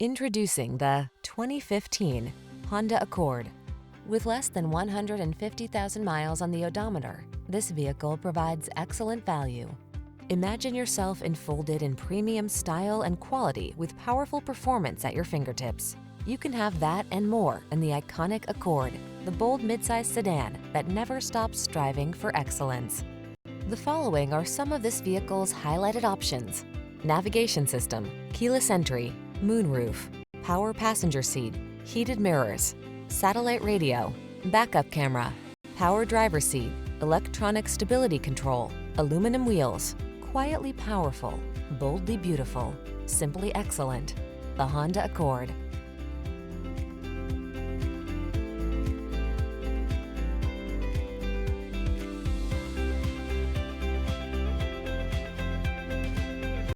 Introducing the 2015 Honda Accord. With less than 150,000 miles on the odometer, this vehicle provides excellent value. Imagine yourself enfolded in premium style and quality with powerful performance at your fingertips. You can have that and more in the iconic Accord, the bold midsize sedan that never stops striving for excellence. The following are some of this vehicle's highlighted options: navigation system, keyless entry, moonroof, power passenger seat, heated mirrors, satellite radio, backup camera, power driver seat, electronic stability control, aluminum wheels. Quietly powerful, boldly beautiful, simply excellent. The Honda Accord.